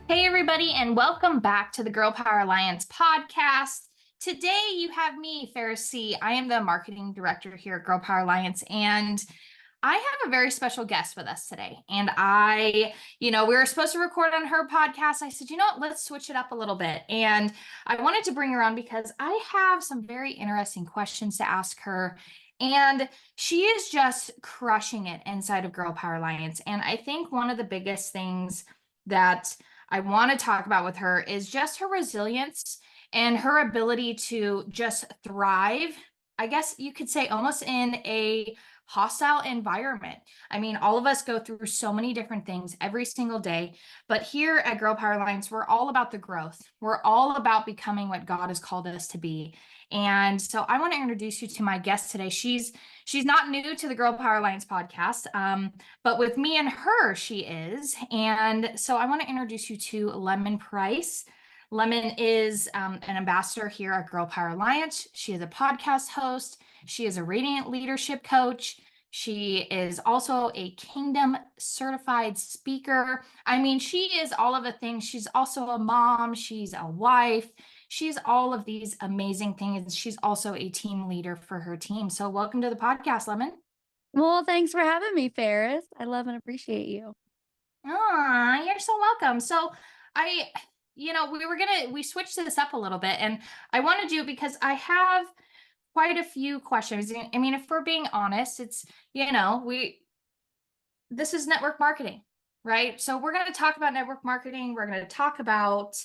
Hey, everybody, and welcome back to the Girl Power Alliance podcast. Today, you have me, Ferris C. I am the marketing director here at Girl Power Alliance, and I have a very special guest with us today. And we were supposed to record on her podcast. I said, let's switch it up a little bit. And I wanted to bring her on because I have some very interesting questions to ask her. And she is just crushing it inside of Girl Power Alliance. And I think one of the biggest things that I want to talk about with her is just her resilience and her ability to just thrive. I guess you could say almost in a hostile environment. I mean, all of us go through so many different things every single day, but here at Girl Power Alliance, we're all about the growth. We're all about becoming what God has called us to be. And so I want to introduce you to my guest today. She's not new to the Girl Power Alliance podcast, but with me and her, she is. And so I want to introduce you to Lemon Price. Lemon is an ambassador here at Girl Power Alliance. She is a podcast host. She is a radiant leadership coach. She is also a Kingdom certified speaker. I mean, she is all of the things. She's also a mom. She's a wife. She's all of these amazing things. She's also a team leader for her team. So welcome to the podcast, Lemon. Well, thanks for having me, Ferris. I love and appreciate you. Ah, you're so welcome. So I, we switched this up a little bit and I wanted you because I have quite a few questions. I mean, if we're being honest, it's, this is network marketing, right? So we're going to talk about network marketing. We're going to talk about,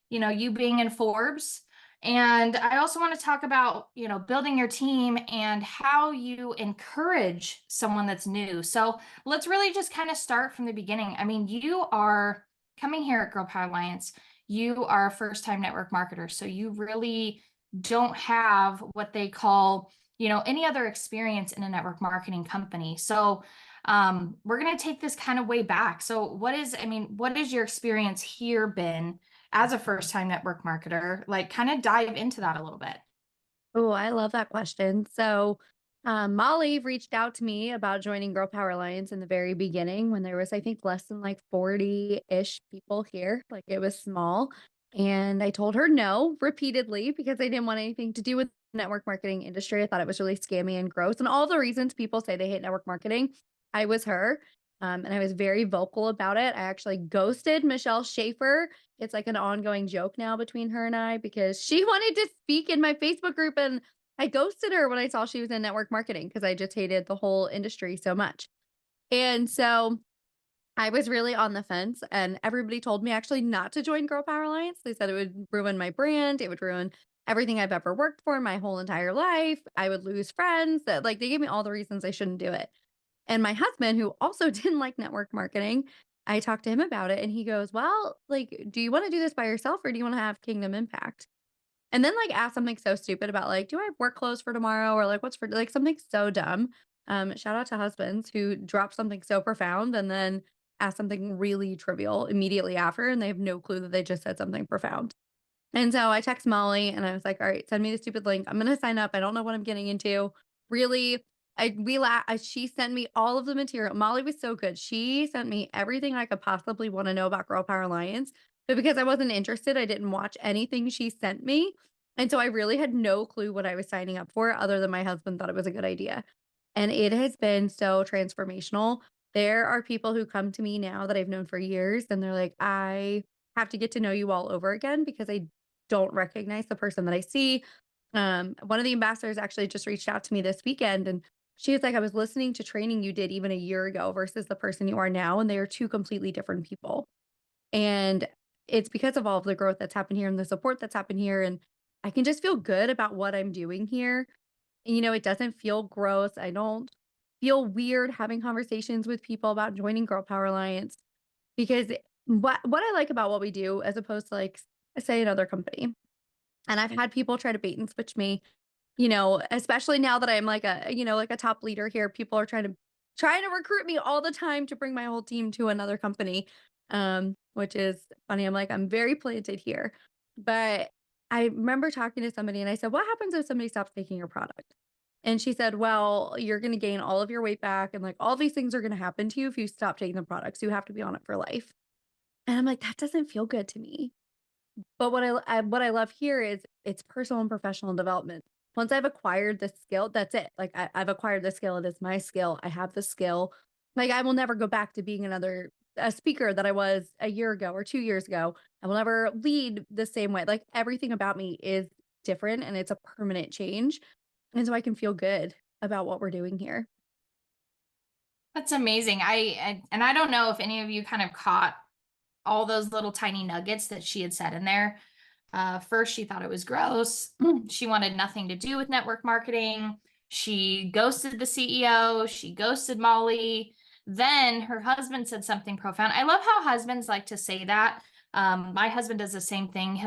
you being in Forbes. And I also want to talk about, building your team and how you encourage someone that's new. So let's really just kind of start from the beginning. I mean, you are coming here at Girl Power Alliance. You are a first-time network marketer. So you really don't have what they call, any other experience in a network marketing company. So we're going to take this kind of way back. So what is your experience here been as a first-time network marketer? Like kind of dive into that a little bit. Oh, I love that question. Molly reached out to me about joining Girl Power Alliance in the very beginning when there was, I think, less than like 40-ish people here. Like it was small. And I told her no repeatedly because I didn't want anything to do with the network marketing industry. I thought it was really scammy and gross. And all the reasons people say they hate network marketing, I was her. And I was very vocal about it. I actually ghosted Michelle Schaefer. It's like an ongoing joke now between her and I because she wanted to speak in my Facebook group and I ghosted her when I saw she was in network marketing because I just hated the whole industry so much. And so I was really on the fence, and everybody told me actually not to join Girl Power Alliance. They said it would ruin my brand, it would ruin everything I've ever worked for my whole entire life. I would lose friends. That like they gave me all the reasons I shouldn't do it. And my husband, who also didn't like network marketing, I talked to him about it and he goes, "Well, like, do you want to do this by yourself or do you want to have kingdom impact?" And then, like, ask something so stupid about, like, "Do I have work clothes for tomorrow?" Or, like, "What's for" like, something so dumb. Shout out to husbands who drop something so profound and then ask something really trivial immediately after, and they have no clue that they just said something profound. And so I text Molly and I was like, "All right, send me the stupid link. I'm gonna sign up. I don't know what I'm getting into." Really, she sent me all of the material. Molly was so good. She sent me everything I could possibly wanna know about Girl Power Alliance, but because I wasn't interested, I didn't watch anything she sent me, and so I really had no clue what I was signing up for other than my husband thought it was a good idea, and it has been so transformational. There are people who come to me now that I've known for years, and they're like, "I have to get to know you all over again because I don't recognize the person that I see." One of the ambassadors actually just reached out to me this weekend and she was like, "I was listening to training you did even a year ago versus the person you are now, and they are two completely different people." And it's because of all of the growth that's happened here and the support that's happened here. And I can just feel good about what I'm doing here. And, it doesn't feel gross. I don't feel weird having conversations with people about joining Girl Power Alliance because what I like about what we do as opposed to like say another company. And I've had people try to bait and switch me, especially now that I'm like like a top leader here, people are trying to recruit me all the time to bring my whole team to another company. Which is funny. I'm like, I'm very planted here. But I remember talking to somebody and I said, "What happens if somebody stops taking your product?" And she said, "Well, you're going to gain all of your weight back and like all these things are going to happen to you if you stop taking the products. You have to be on it for life." And I'm like, that doesn't feel good to me. But what I love here is it's personal and professional development. Once I've acquired the skill, that's it. Like I've acquired the skill. It is my skill. I have the skill. Like I will never go back to being a speaker that I was a year ago or 2 years ago. I will never lead the same way. Like everything about me is different and it's a permanent change. And so I can feel good about what we're doing here. That's amazing. And I don't know if any of you kind of caught all those little tiny nuggets that she had said in there. First, she thought it was gross. She wanted nothing to do with network marketing. She ghosted the CEO. She ghosted Molly. Then her husband said something profound. I love how husbands like to say that. My husband does the same thing.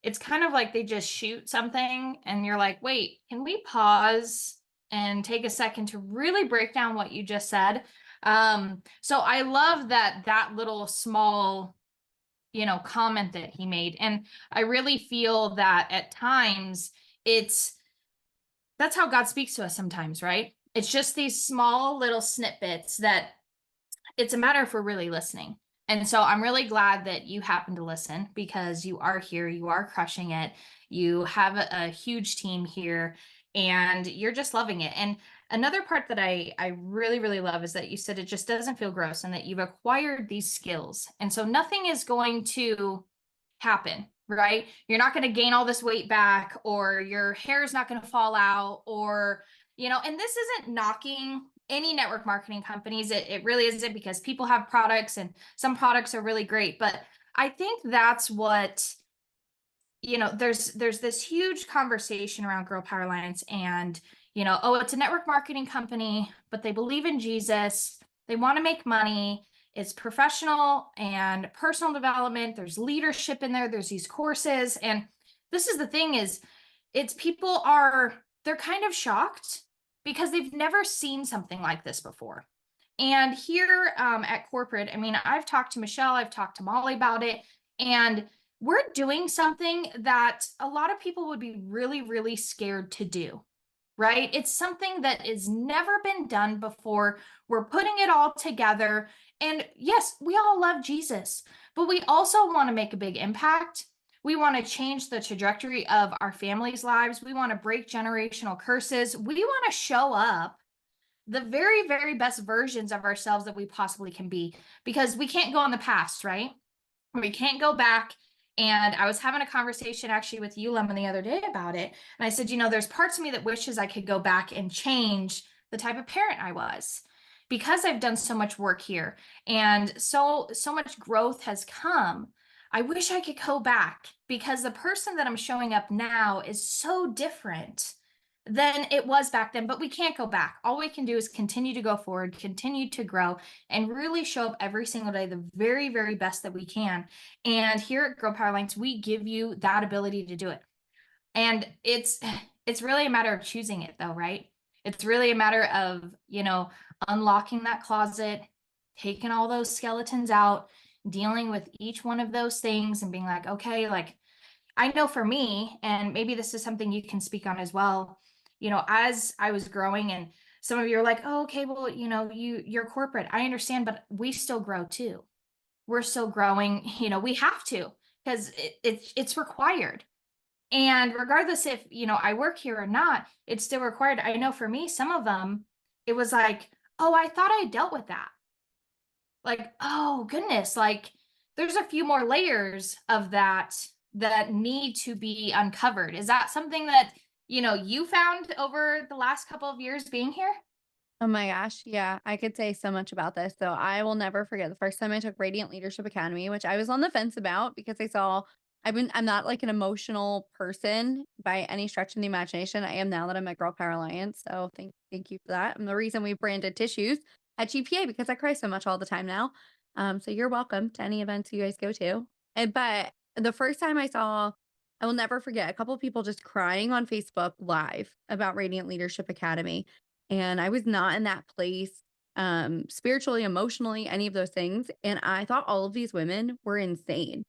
It's kind of like they just shoot something, and you're like, wait, can we pause and take a second to really break down what you just said? So I love that little small comment that he made. And I really feel that at times that's how God speaks to us sometimes, right? It's just these small little snippets that it's a matter if we're really listening. And so I'm really glad that you happen to listen because you are here, you are crushing it. You have a huge team here and you're just loving it. And another part that I really, really love is that you said it just doesn't feel gross and that you've acquired these skills. And so nothing is going to happen, right? You're not going to gain all this weight back, or your hair is not going to fall out, or, and this isn't knocking any network marketing companies. It really isn't, because people have products and some products are really great. But I think that's what, there's this huge conversation around Girl Power Alliance and, oh, it's a network marketing company, but they believe in Jesus. They want to make money. It's professional and personal development. There's leadership in there. There's these courses. And this is the thing is, they're kind of shocked because they've never seen something like this before. And here at corporate, I mean, I've talked to Michelle, I've talked to Molly about it, and we're doing something that a lot of people would be really, really scared to do, right? It's something that has never been done before. We're putting it all together. And yes, we all love Jesus, but we also want to make a big impact. We want to change the trajectory of our families' lives. We want to break generational curses. We want to show up the very, very best versions of ourselves that we possibly can be, because we can't go in the past, right? We can't go back. And I was having a conversation actually with you, Lemon, the other day about it. And I said, there's parts of me that wishes I could go back and change the type of parent I was, because I've done so much work here and so much growth has come. I wish I could go back, because the person that I'm showing up now is so different than it was back then. But we can't go back. All we can do is continue to go forward, continue to grow, and really show up every single day the very, very best that we can. And here at Girl Power Alliance, we give you that ability to do it. And it's really a matter of choosing it, though, right? It's really a matter of, unlocking that closet, taking all those skeletons out, dealing with each one of those things and being like, okay, like, I know for me, and maybe this is something you can speak on as well, as I was growing, and some of you are like, oh, okay, well, you're corporate. I understand, but we still grow too. We're still growing, we have to, because it's required. And regardless if, I work here or not, it's still required. I know for me, some of them, it was like, oh, I thought I dealt with that. Like, oh goodness, like there's a few more layers of that need to be uncovered. Is that something that, you found over the last couple of years being here? Oh my gosh. Yeah, I could say so much about this. So I will never forget the first time I took Radiant Leadership Academy, which I was on the fence about because I'm not like an emotional person by any stretch of the imagination. I am now that I'm at Girl Power Alliance. So thank you for that. And the reason we branded tissues at GPA because I cry so much all the time now. So you're welcome to any events you guys go to. But the first time I will never forget a couple of people just crying on Facebook Live about Radiant Leadership Academy, and I was not in that place, spiritually, emotionally, any of those things. And I thought all of these women were insane.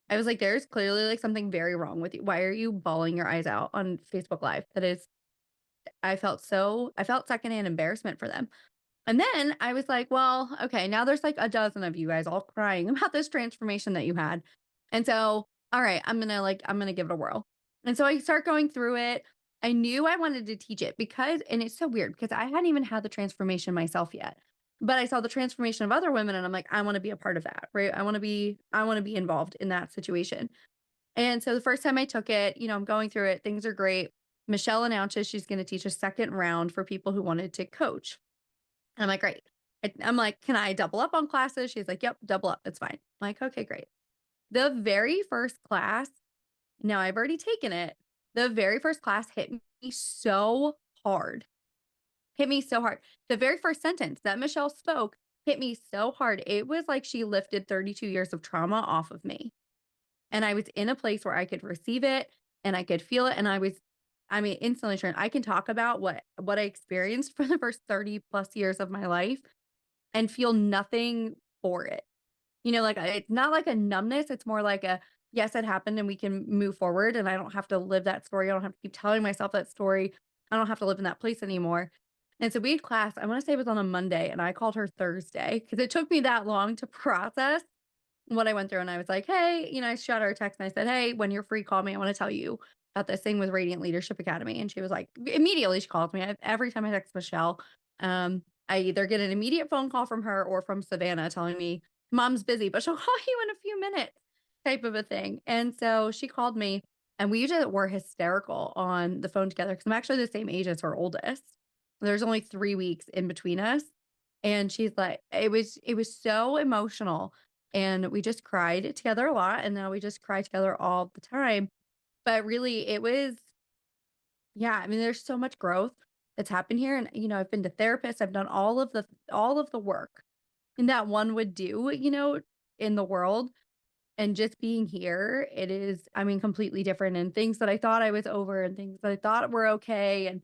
I was like, there's clearly like something very wrong with you. Why are you bawling your eyes out on Facebook Live? I felt secondhand embarrassment for them. And then I was like, well, okay, now there's like a dozen of you guys all crying about this transformation that you had. And so, all right, I'm going to give it a whirl. And so I start going through it. I knew I wanted to teach it because, and it's so weird because I hadn't even had the transformation myself yet. But I saw the transformation of other women and I'm like, I want to be a part of that, right? I want to be involved in that situation. And so the first time I took it, I'm going through it, things are great. Michelle announces she's going to teach a second round for people who wanted to coach. I'm like, "Great." I'm like, "Can I double up on classes?" She's like, "Yep, double up. It's fine." I'm like, "Okay, great." The very first class, now I've already taken it. The very first class hit me so hard. Hit me so hard. The very first sentence that Michelle spoke hit me so hard. It was like she lifted 32 years of trauma off of me. And I was in a place where I could receive it and I could feel it. And I mean, instantly turned. I can talk about what I experienced for the first 30 plus years of my life and feel nothing for it. Like, it's not like a numbness, it's more like a, "Yes, it happened and we can move forward, and I don't have to live that story, I don't have to keep telling myself that story, I don't have to live in that place anymore." And so we had class, I wanna say it was on a Monday, and I called her Thursday because it took me that long to process what I went through, and I was like, "Hey," I shot her a text and I said, "Hey, when you're free, call me. I wanna tell you about this thing with Radiant Leadership Academy." And she was like immediately she calls me. Every time I text Michelle, I either get an immediate phone call from her or from Savannah telling me, "Mom's busy, but she'll call you in a few minutes," type of a thing. And so she called me, and we just were hysterical on the phone together because 'cause I'm actually the same age as her oldest. There's only 3 weeks in between us, and she's like it was so emotional and we just cried together a lot, and now we just cry together all the time. But really, it was yeah, I mean, there's so much growth that's happened here, and, I've been to therapists, I've done all of the work and that one would do, in the world, and just being here, it is, I mean, completely different, and things that I thought I was over and things that I thought were okay, and,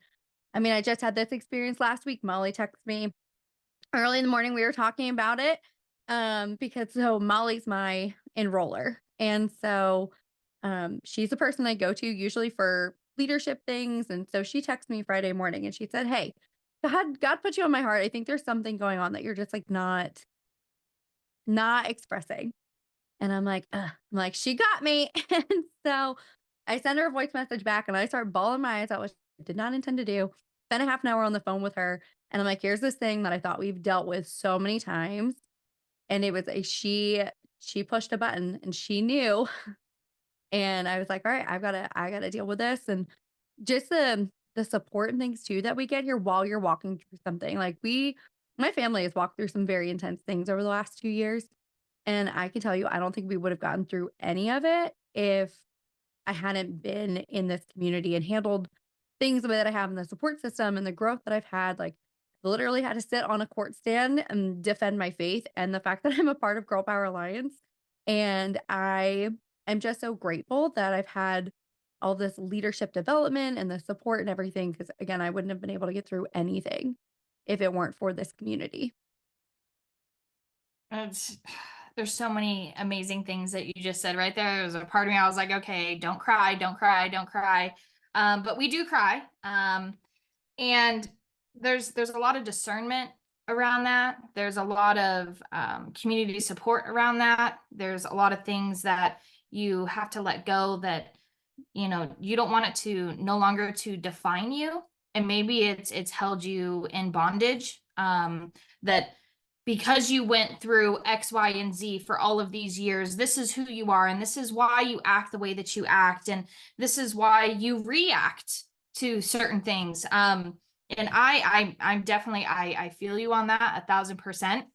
I mean, I just had this experience last week. Molly texted me early in the morning, we were talking about it, because so Molly's my enroller, and so, she's the person I go to usually for leadership things, and so she texted me Friday morning, and she said, "Hey, God put you on my heart. I think there's something going on that you're just, like, not expressing." And I'm like, "Ugh." I'm like, "She got me." And so I send her a voice message back, and I start bawling my eyes out, which I did not intend to do. Spent a half an hour on the phone with her, and I'm like, "Here's this thing that I thought we've dealt with so many times." And it was a she pushed a button and she knew, and I was like, "All right, I gotta deal with this." And just the support and things too that we get here while you're walking through something. Like my family has walked through some very intense things over the last 2 years, and I can tell you, I don't think we would have gotten through any of it if I hadn't been in this community and handled things the way that I have in the support system and the growth that I've had. Like, literally had to sit on a court stand and defend my faith and the fact that I'm a part of Girl Power Alliance. And I'm just so grateful that I've had all this leadership development and the support and everything. Because again, I wouldn't have been able to get through anything if it weren't for this community. It's, there's so many amazing things that you just said right there. There was a part of me, I was like, okay, don't cry, don't cry, don't cry. But we do cry. And there's a lot of discernment around that. There's a lot of community support around that. There's a lot of things that you have to let go that you don't want it to no longer to define you, and maybe it's held you in bondage, that because you went through X, Y, and Z for all of these years, this is who you are, and this is why you act the way that you act, and this is why you react to certain things. And I'm definitely, I feel you on that 1,000%.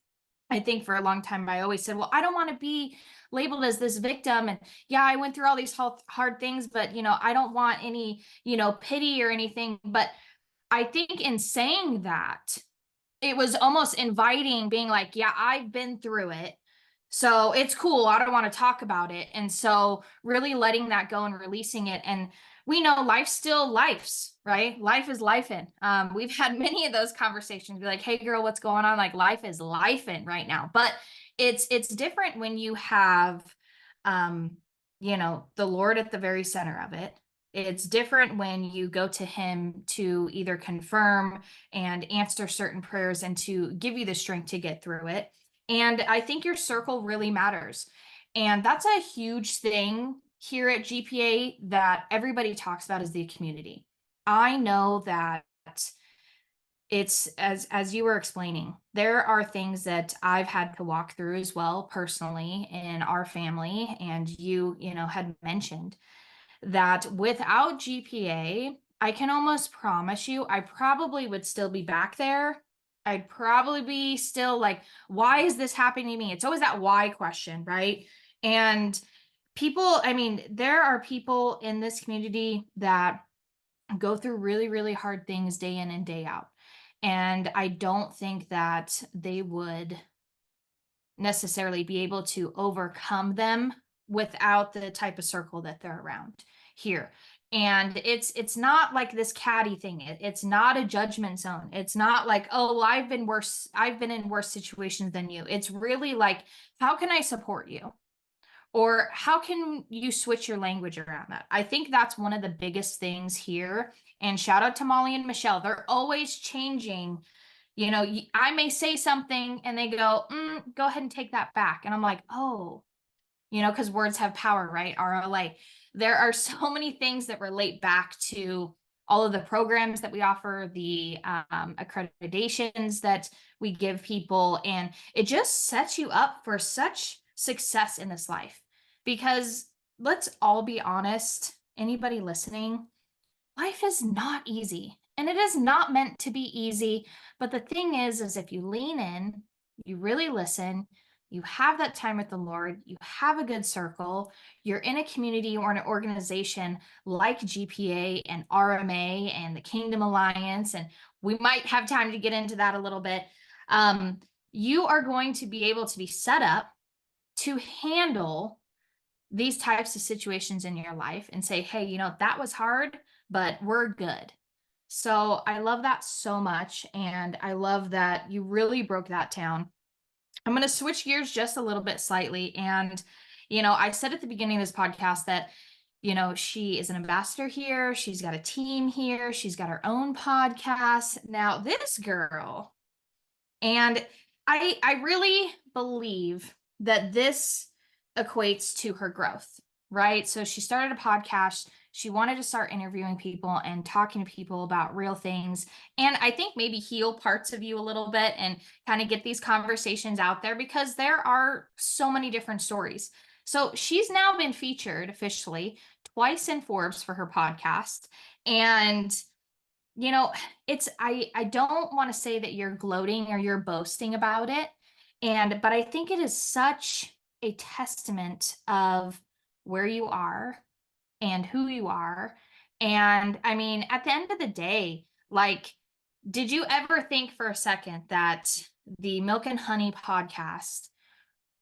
I think for a long time I always said, well, I don't want to be labeled as this victim. And yeah, I went through all these hard things, but I don't want any, pity or anything. But I think in saying that, it was almost inviting, being like, yeah, I've been through it. So it's cool. I don't want to talk about it. And so really letting that go and releasing it. And we know life still life's, right? Life is life in. We've had many of those conversations, be like, hey girl, what's going on? Like life is life in right now. But it's different when you have the Lord at the very center of it. It's different when you go to him to either confirm and answer certain prayers and to give you the strength to get through it. And I think your circle really matters. And that's a huge thing here at GPA that everybody talks about is the community. I know that it's as you were explaining, there are things that I've had to walk through as well personally in our family, and you know, had mentioned that without GPA, I can almost promise you I probably would still be back there. I'd probably be still like, why is this happening to me? It's always that why question, right? And people, I mean, there are people in this community that go through really, really hard things day in and day out. And I don't think that they would necessarily be able to overcome them without the type of circle that they're around here. And it's not like this catty thing. It's not a judgment zone. It's not like, oh, well, I've been in worse situations than you. It's really like, how can I support you? Or how can you switch your language around that? I think that's one of the biggest things here. And shout out to Molly and Michelle. They're always changing. You know, I may say something and they go, go ahead and take that back. And I'm like, oh, you know, because words have power, right? RLA. There are so many things that relate back to all of the programs that we offer, the accreditations that we give people, and it just sets you up for such success in this life. Because let's all be honest, anybody listening, life is not easy and it is not meant to be easy. But the thing is if you lean in, you really listen, you have that time with the Lord, you have a good circle, you're in a community or an organization like GPA and RMA and the Kingdom Alliance, and we might have time to get into that a little bit. You are going to be able to be set up to handle these types of situations in your life and say, hey, you know, that was hard, but we're good. So I love that so much. And I love that you really broke that down. I'm going to switch gears just a little bit slightly. And, you know, I said at the beginning of this podcast that, you know, she is an ambassador here. She's got a team here. She's got her own podcast. Now, this girl, and I really believe that this equates to her growth, right? So she started a podcast. She wanted to start interviewing people and talking to people about real things. And I think maybe heal parts of you a little bit and kind of get these conversations out there because there are so many different stories. So she's now been featured officially twice in Forbes for her podcast. And you know, it's I don't want to say that you're gloating or you're boasting about it. And but I think it is such a testament of where you are and who you are. And I mean, at the end of the day, like, did you ever think for a second that the Milk and Honey podcast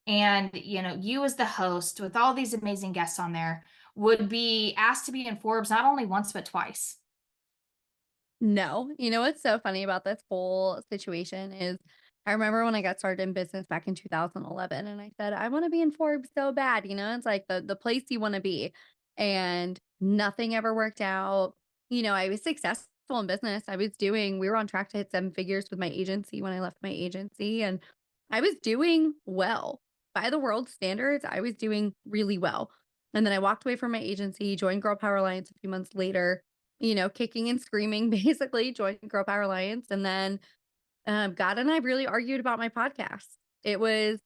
and, you know, you as the host with all these amazing guests on there would be asked to be in Forbes not only once, but twice? No. You know what's so funny about this whole situation is I remember when I got started in business back in 2011 and I said, I want to be in Forbes so bad. You know, it's like the place you want to be. And nothing ever worked out. You know, I was successful in business. We were on track to hit 7 figures with my agency when I left my agency. And I was doing well. By the world standards, I was doing really well. And then I walked away from my agency, joined Girl Power Alliance a few months later, you know, kicking and screaming, basically joined Girl Power Alliance. And then God and I really argued about my podcast. It was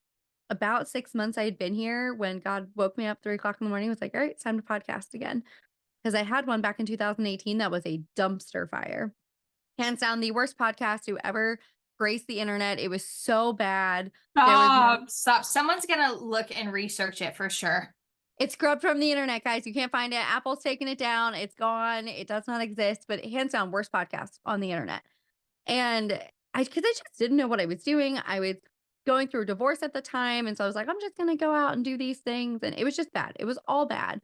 about 6 months I had been here when God woke me up 3 o'clock in the morning, was like, all right, it's time to podcast again. Because I had one back in 2018 that was a dumpster fire. Hands down, the worst podcast to ever grace the internet. It was so bad. There was no Stop, stop. Someone's gonna look and research it for sure. It's scrubbed from the internet, guys. You can't find it. Apple's taken it down. It's gone. It does not exist, but hands down, worst podcast on the internet. And because I just didn't know what I was doing. I was going through a divorce at the time. And so I was like, I'm just going to go out and do these things. And it was just bad. It was all bad.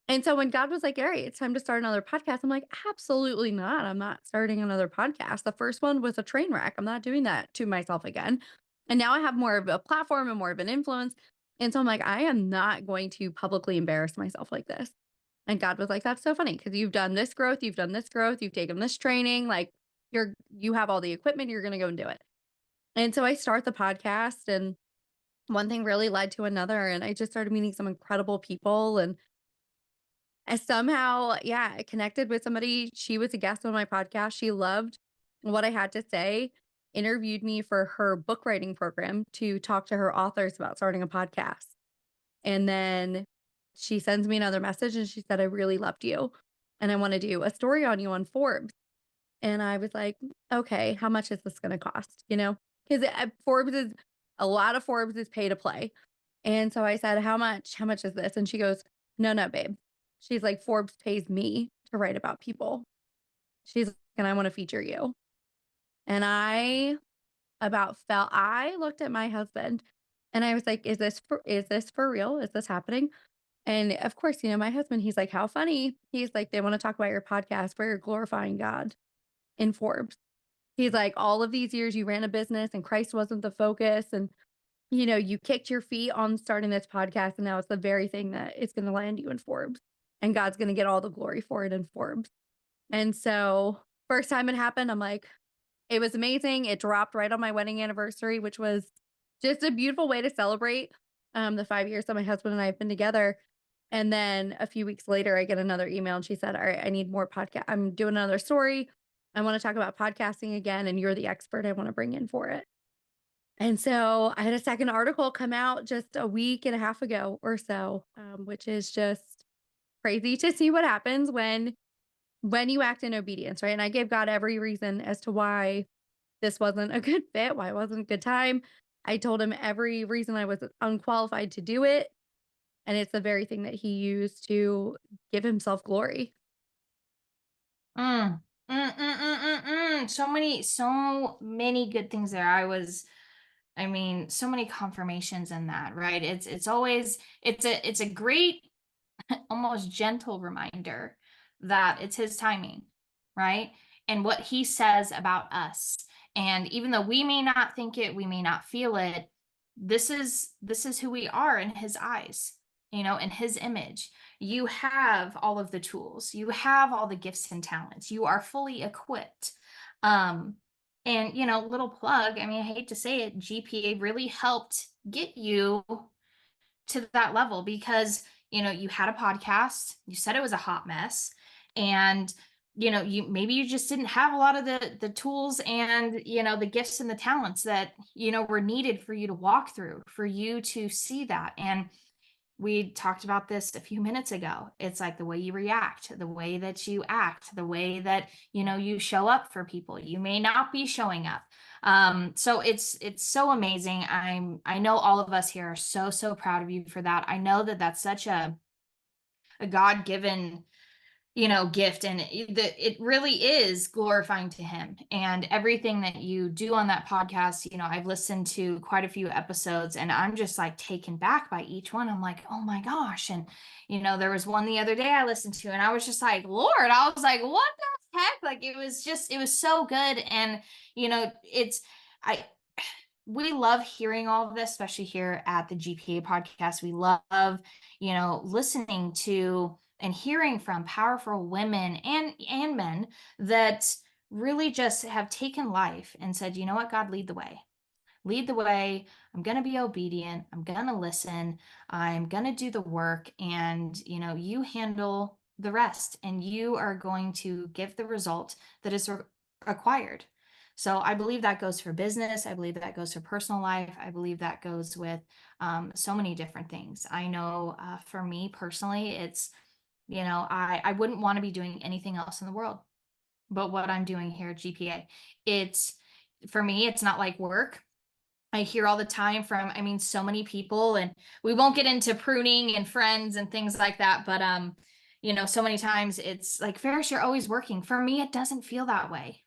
And so when God was like, all right, it's time to start another podcast, I'm like, absolutely not. I'm not starting another podcast. The first one was a train wreck. I'm not doing that to myself again. And now I have more of a platform and more of an influence. And so I'm like, I am not going to publicly embarrass myself like this. And God was like, that's so funny because you've done this growth, you've done this growth, you've taken this training, like you have all the equipment, you're going to go and do it. And so I start the podcast, and one thing really led to another, and I just started meeting some incredible people, and I somehow, yeah, I connected with somebody. She was a guest on my podcast. She loved what I had to say, interviewed me for her book writing program to talk to her authors about starting a podcast. And then she sends me another message and she said, I really loved you and I want to do a story on you on Forbes. And I was like, okay, how much is this going to cost? Because Forbes is a lot of Forbes is pay to play. And so I said, how much? How much is this? And she goes, no, no, babe. She's like, Forbes pays me to write about people. She's like, and I want to feature you. And I looked at my husband and I was like, is this for real? Is this happening? And of course, my husband, he's like, how funny. He's like, they want to talk about your podcast where you're glorifying God in Forbes. He's like, all of these years you ran a business and Christ wasn't the focus. And, you kicked your feet on starting this podcast. And now it's the very thing that is going to land you in Forbes. And God's going to get all the glory for it in Forbes. And so, first time it happened, I'm like, it was amazing. It dropped right on my wedding anniversary, which was just a beautiful way to celebrate the 5 years that my husband and I have been together. And then a few weeks later, I get another email and she said, all right, I need more podcast. I'm doing another story. I want to talk about podcasting again. And you're the expert I want to bring in for it. And so I had a second article come out just a week and a half ago or so, which is just crazy to see what happens when you act in obedience, right? And I gave God every reason as to why this wasn't a good fit, why it wasn't a good time. I told him every reason I was unqualified to do it. And it's the very thing that he used to give himself glory. Mm. So many good things there. So many confirmations in that, right? It's a great, almost gentle reminder that it's his timing, right? And what he says about us. And even though we may not think it, we may not feel it, this is who we are in his eyes, in his image. You have all of the tools, you have all the gifts and talents, you are fully equipped. Um, and little plug, I hate to say it, GPA really helped get you to that level because you had a podcast, you said it was a hot mess, and you just didn't have a lot of the tools and the gifts and the talents that were needed for you to walk through, for you to see that. And we talked about this a few minutes ago. It's like the way you react, the way that you act, the way that you show up for people. You may not be showing up. So it's so amazing. I know all of us here are so proud of you for that. I know that that's such a God-given gift, and it really is glorifying to him. And everything that you do on that podcast, I've listened to quite a few episodes and I'm just like taken back by each one. I'm like, oh my gosh. And there was one the other day I listened to and I was just like, Lord, I was like, what the heck? Like it was so good. And it's I we love hearing all of this, especially here at the GPA podcast. We love, listening to and hearing from powerful women and men that really just have taken life and said, you know what, God, lead the way. Lead the way. I'm going to be obedient. I'm going to listen. I'm going to do the work. And, you handle the rest and you are going to give the result that is required. So I believe that goes for business. I believe that goes for personal life. I believe that goes with so many different things. I know for me personally, it's, I wouldn't want to be doing anything else in the world but what I'm doing here at GPA. It's for me, it's not like work. I hear all the time from, so many people, and we won't get into pruning and friends and things like that. But, so many times it's like, Ferris, you're always working. For me, it doesn't feel that way.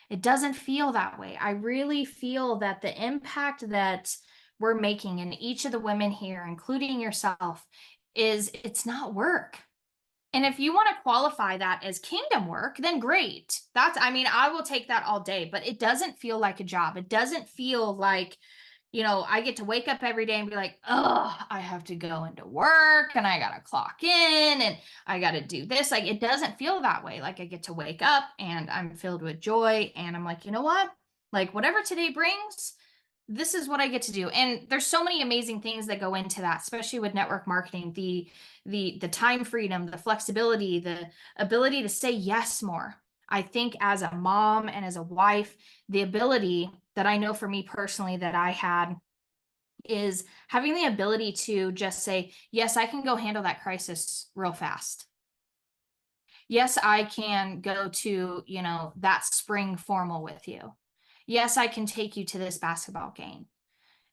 It doesn't feel that way. I really feel that the impact that we're making in each of the women here, including yourself, it's not work. And if you want to qualify that as kingdom work, then great. I will take that all day, but it doesn't feel like a job. It doesn't feel like, I get to wake up every day and be like, oh, I have to go into work and I got to clock in and I got to do this. Like, it doesn't feel that way. Like, I get to wake up and I'm filled with joy. And I'm like, you know what? Like, whatever today brings, this is what I get to do. And there's so many amazing things that go into that, especially with network marketing, the time freedom, the flexibility, the ability to say yes more. I think as a mom and as a wife, the ability that I know for me personally that I had is having the ability to just say, yes, I can go handle that crisis real fast. Yes, I can go to, that spring formal with you. Yes, I can take you to this basketball game.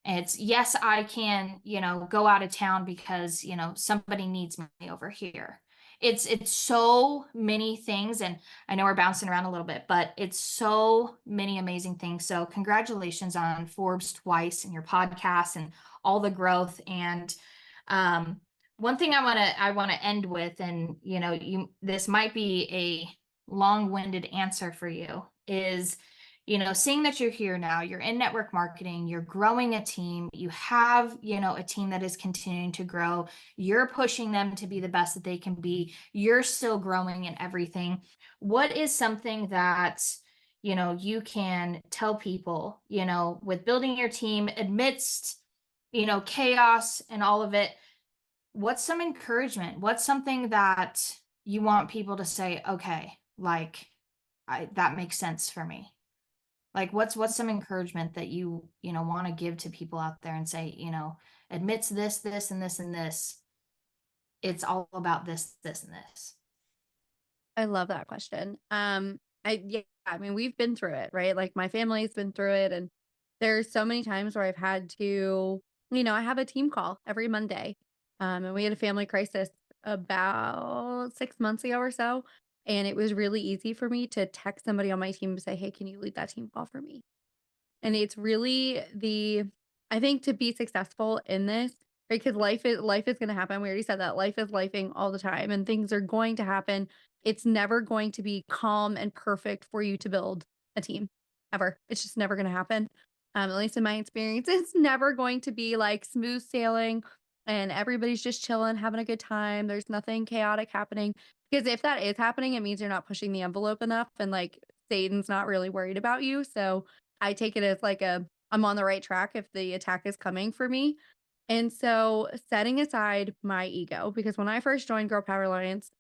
It's yes, I can, go out of town because, somebody needs me over here. It's so many things, and I know we're bouncing around a little bit, but it's so many amazing things. So congratulations on Forbes twice and your podcast and all the growth. And um, one thing I want to end with, and this might be a long-winded answer for you, is seeing that you're here now, you're in network marketing, you're growing a team, you have, a team that is continuing to grow, you're pushing them to be the best that they can be, you're still growing in everything. What is something that, you can tell people, with building your team amidst, chaos and all of it? What's some encouragement? What's something that you want people to say, okay, like, that makes sense for me? Like, what's some encouragement that you want to give to people out there and say, admits this, and this, and this. It's all about this, and this. I love that question. Yeah, I mean, we've been through it, right? Like my family's been through it, and there's so many times where I've had to, I have a team call every Monday. And we had a family crisis about 6 months ago or so. And it was really easy for me to text somebody on my team and say, hey, can you lead that team call for me? And it's really I think to be successful in this, right? Because life is gonna happen. We already said that life is lifing all the time and things are going to happen. It's never going to be calm and perfect for you to build a team ever. It's just never gonna happen. At least in my experience, it's never going to be like smooth sailing and everybody's just chilling, having a good time. There's nothing chaotic happening. Because if that is happening, it means you're not pushing the envelope enough and like Satan's not really worried about you. So I take it as like I'm on the right track if the attack is coming for me. And so setting aside my ego, because when I first joined Girl Power Alliance,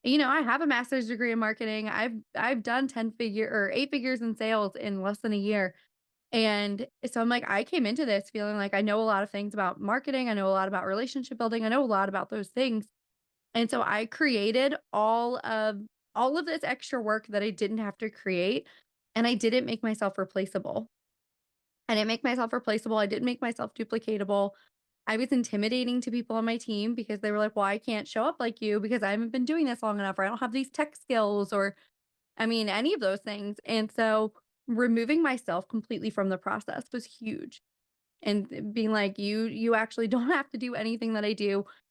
I have a master's degree in marketing. I've done 10-figure or 8 figures in sales in less than a year. And so I'm like, I came into this feeling like I know a lot of things about marketing. I know a lot about relationship building. I know a lot about those things. And so I created all of this extra work that I didn't have to create. And I didn't make myself replaceable. I didn't make myself replaceable. I didn't make myself duplicatable. I was intimidating to people on my team because they were like, well, I can't show up like you because I haven't been doing this long enough, or I don't have these tech skills, or I mean, any of those things. And so removing myself completely from the process was huge. And being like, you actually don't have to do anything that I do.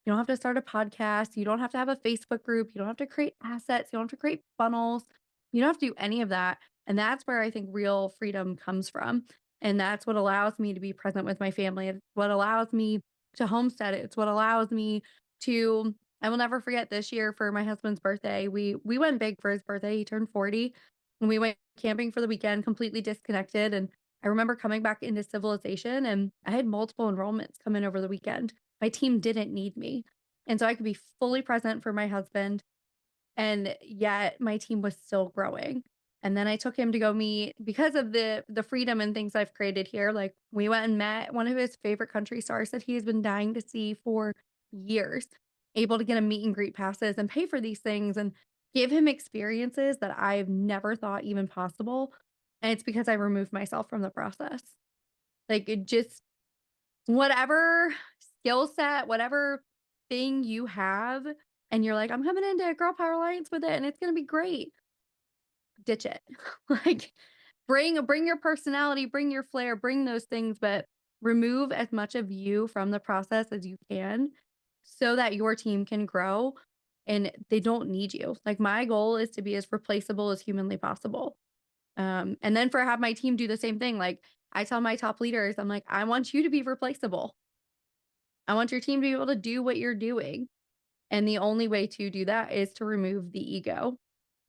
You don't have to start a podcast. You don't have to have a Facebook group. You don't have to create assets. You don't have to create funnels. You don't have to do any of that. And that's where I think real freedom comes from. And that's what allows me to be present with my family. It's what allows me to homestead it. It's what allows me to I will never forget this year for my husband's birthday. We went big for his birthday. He turned 40 and we went camping for the weekend, completely disconnected. And I remember coming back into civilization and I had multiple enrollments come in over the weekend. My team didn't need me. And so I could be fully present for my husband, and yet my team was still growing. And then I took him to go meet because of the freedom and things I've created here. Like we went and met one of his favorite country stars that he has been dying to see for years, able to get a meet and greet passes and pay for these things and give him experiences that I've never thought even possible. And it's because I removed myself from the process. Like it just whatever skill set, whatever thing you have, and you're like, I'm coming into Girl Power Alliance with it and it's gonna be great. Ditch it. Like bring your personality, bring your flair, bring those things, but remove as much of you from the process as you can so that your team can grow and they don't need you. Like my goal is to be as replaceable as humanly possible. And then for have my team do the same thing. Like I tell my top leaders, I'm like, I want you to be replaceable. I want your team to be able to do what you're doing. And the only way to do that is to remove the ego.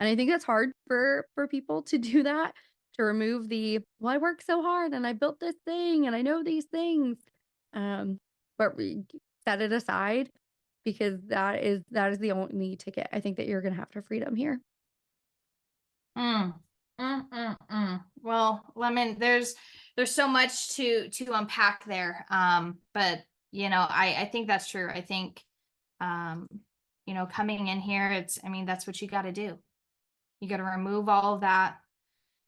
And I think that's hard for people to do that, to remove the, well, I worked so hard and I built this thing and I know these things. Um, but set it aside because that is the only ticket I think that you're gonna have to freedom here. Mm. Well, Lemon, there's so much to unpack there. But I think that's true. I think um, coming in here, I mean, that's what you got to do. You got to remove all of that.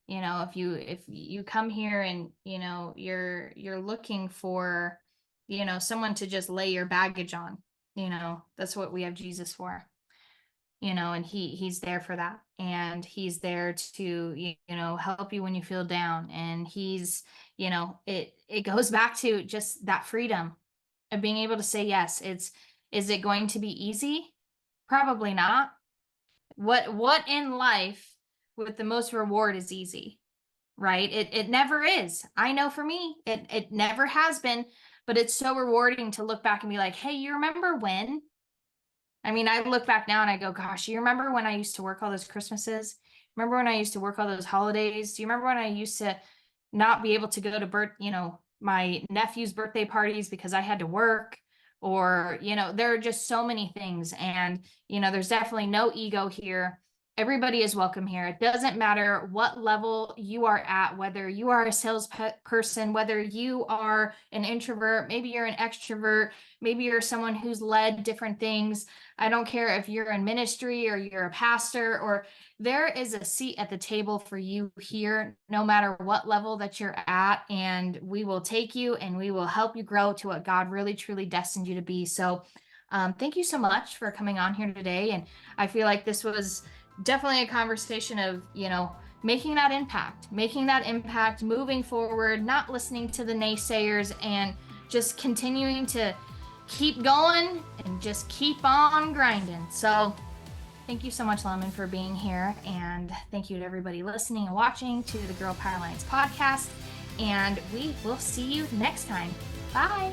If you come here and you're looking for someone to just lay your baggage on, that's what we have Jesus for. And he's there for that, and he's there to help you when you feel down, and it goes back to just that freedom of being able to say yes. Is it going to be easy? Probably not. What in life with the most reward is easy, right? It never is. I know for me it never has been, but it's so rewarding to look back and be like, hey, you remember when? I mean, I look back now and I go, gosh, you remember when I used to work all those Christmases? Remember when I used to work all those holidays? Do you remember when I used to not be able to go to my nephew's birthday parties because I had to work? Or, there are just so many things. And, there's definitely no ego here. Everybody is welcome here. It doesn't matter what level you are at, whether you are a salesperson, whether you are an introvert, maybe you're an extrovert, maybe you're someone who's led different things. I don't care if you're in ministry or you're a pastor, or there is a seat at the table for you here, no matter what level that you're at. And we will take you and we will help you grow to what God really, truly destined you to be. So thank you so much for coming on here today. And I feel like this was definitely a conversation of, making that impact, moving forward, not listening to the naysayers, and just continuing to keep going and just keep on grinding. So thank you so much, Lemon, for being here. And thank you to everybody listening and watching to the Girl Power Alliance podcast. And we will see you next time. Bye.